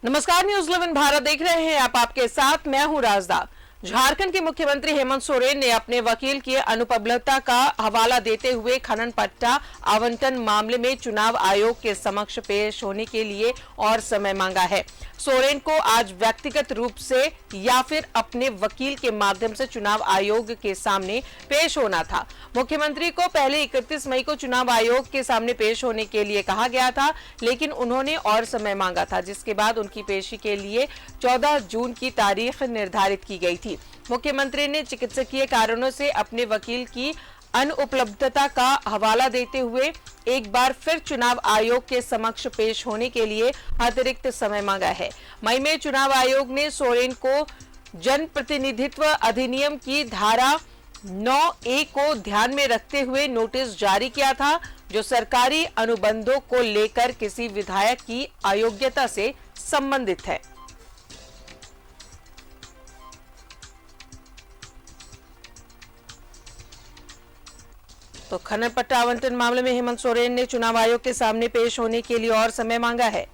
नमस्कार, न्यूज 11 भारत देख रहे हैं आप। आपके साथ मैं हूं राजदा। झारखंड के मुख्यमंत्री हेमंत सोरेन ने अपने वकील की अनुपलब्धता का हवाला देते हुए खनन पट्टा आवंटन मामले में चुनाव आयोग के समक्ष पेश होने के लिए और समय मांगा है। सोरेन को आज व्यक्तिगत रूप से या फिर अपने वकील के माध्यम से चुनाव आयोग के सामने पेश होना था। मुख्यमंत्री को पहले 31 मई को चुनाव आयोग के सामने पेश होने के लिए कहा गया था, लेकिन उन्होंने और समय मांगा था, जिसके बाद उनकी पेशी के लिए 14 जून की तारीख निर्धारित की गई थी। मुख्यमंत्री ने चिकित्सकीय कारणों से अपने वकील की अनुपलब्धता का हवाला देते हुए एक बार फिर चुनाव आयोग के समक्ष पेश होने के लिए अतिरिक्त समय मांगा है। मई में चुनाव आयोग ने सोरेन को जनप्रतिनिधित्व अधिनियम की धारा 9A को ध्यान में रखते हुए नोटिस जारी किया था, जो सरकारी अनुबंधों को लेकर किसी विधायक की अयोग्यता से संबंधित है। तो खनन पट्टा आवंटन मामले में हेमंत सोरेन ने चुनाव आयोग के सामने पेश होने के लिए और समय मांगा है।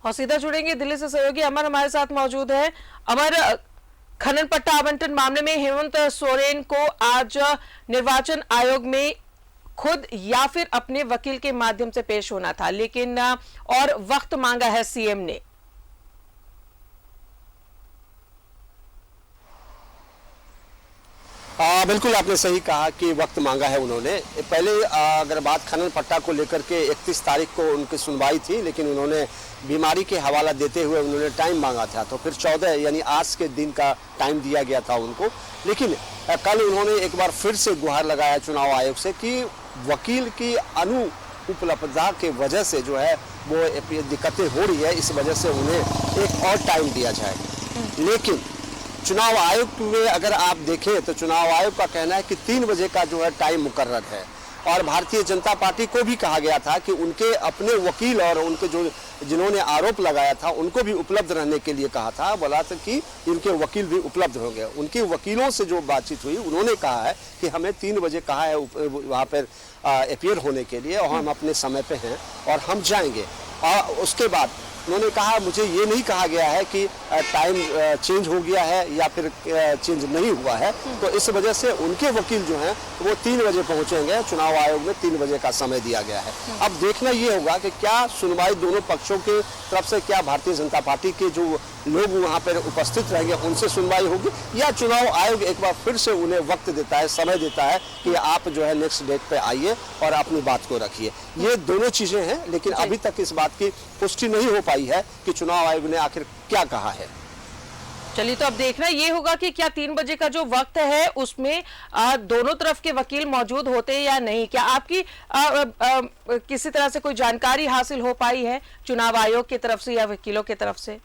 और सीधा जुड़ेंगे दिल्ली से सहयोगी अमर हमारे साथ मौजूद है। अमर, खनन पट्टा आवंटन मामले में हेमंत सोरेन को आज निर्वाचन आयोग में खुद या फिर अपने वकील के माध्यम से पेश होना था, लेकिन और वक्त मांगा है सीएम ने। बिल्कुल आपने सही कहा कि वक्त मांगा है उन्होंने। पहले अगर बात खनन पट्टा को लेकर के 31 तारीख को उनकी सुनवाई थी, लेकिन उन्होंने बीमारी के हवाला देते हुए उन्होंने टाइम मांगा था, तो फिर 14 यानी आज के दिन का टाइम दिया गया था उनको। लेकिन कल उन्होंने एक बार फिर से गुहार लगाया चुनाव आयोग से कि वकील की अनुपलब्धता के वजह से जो है वो दिक्कतें हो रही है, इस वजह से उन्हें एक और टाइम दिया जाए। लेकिन चुनाव आयोग में अगर आप देखें तो चुनाव आयोग का कहना है कि 3 बजे का जो है टाइम मुकर्रर है, और भारतीय जनता पार्टी को भी कहा गया था कि उनके अपने वकील और उनके जो जिन्होंने आरोप लगाया था उनको भी उपलब्ध रहने के लिए कहा था। बोला था कि उनके वकील भी उपलब्ध होंगे। उनके वकीलों से जो बातचीत हुई, उन्होंने कहा है कि हमें 3 बजे कहा है वहाँ पर अपीयर होने के लिए, और हम अपने समय पे हैं और हम जाएंगे। और उसके बाद उन्होंने कहा मुझे ये नहीं कहा गया है कि टाइम चेंज हो गया है या फिर चेंज नहीं हुआ है, तो इस वजह से उनके वकील जो हैं वो 3 बजे पहुंचेंगे। चुनाव आयोग में 3 बजे का समय दिया गया है। अब देखना ये होगा कि क्या सुनवाई दोनों पक्षों के तरफ से, क्या भारतीय जनता पार्टी के जो लोग वहाँ पर उपस्थित रहेंगे उनसे सुनवाई होगी, या चुनाव आयोग एक बार फिर से उन्हें वक्त देता है, समय देता है कि आप जो है नेक्स्ट डेट पे आइए और अपनी बात को रखिए। ये दोनों चीजें हैं, लेकिन अभी तक इस बात की पुष्टि नहीं हो पाई है कि चुनाव आयोग ने आखिर क्या कहा है। चलिए, तो अब देखना ये होगा कि क्या 3 बजे का जो वक्त है उसमें दोनों तरफ के वकील मौजूद होते हैं या नहीं। क्या आपकी किसी तरह से कोई जानकारी हासिल हो पाई है चुनाव आयोग की तरफ से या वकीलों की तरफ से?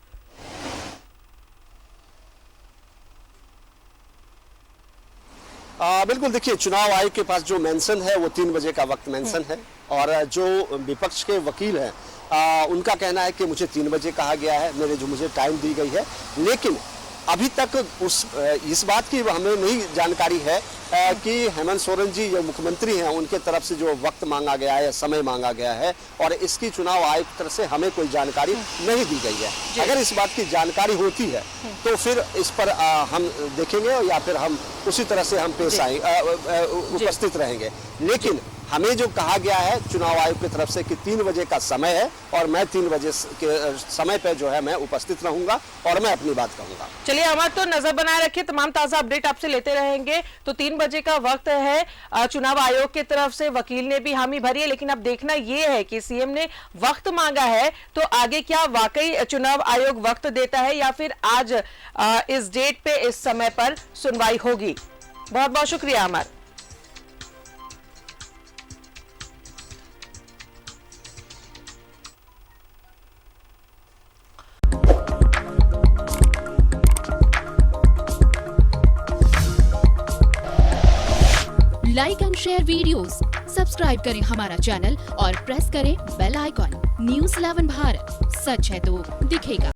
बिल्कुल, देखिए चुनाव आयोग के पास जो मेंशन है वो 3 बजे का वक्त मेंशन है, और जो विपक्ष के वकील हैं उनका कहना है कि मुझे 3 बजे कहा गया है, मुझे टाइम दी गई है। लेकिन अभी तक इस बात की हमें नहीं जानकारी है कि हेमंत सोरेन जी जो मुख्यमंत्री हैं उनके तरफ से जो वक्त मांगा गया है, समय मांगा गया है, और इसकी चुनाव आयोग की तरफ से हमें कोई जानकारी नहीं दी गई है। अगर इस बात की जानकारी होती है तो फिर इस पर हम देखेंगे, या फिर हम उसी तरह से हम पेश आएंगे, उपस्थित रहेंगे। लेकिन हमें जो कहा गया है चुनाव आयोग की तरफ से कि 3 बजे का समय है, और मैं 3 बजे के समय पे जो है मैं उपस्थित रहूंगा और मैं अपनी बात कहूंगा। चलिए अमर, तो नजर बनाए रखिए, तमाम ताजा अपडेट आपसे लेते रहेंगे। तो 3 बजे का वक्त है, चुनाव आयोग की तरफ से वकील ने भी हामी भरी है, लेकिन अब देखना ये है कि सीएम ने वक्त मांगा है, तो आगे क्या वाकई चुनाव आयोग वक्त देता है या फिर आज इस डेट पे इस समय पर सुनवाई होगी। बहुत बहुत शुक्रिया Amar. Like and share videos, subscribe करें हमारा चैनल और प्रेस करें बेल आइकॉन। न्यूज़ 11 भारत, सच है तो दिखेगा।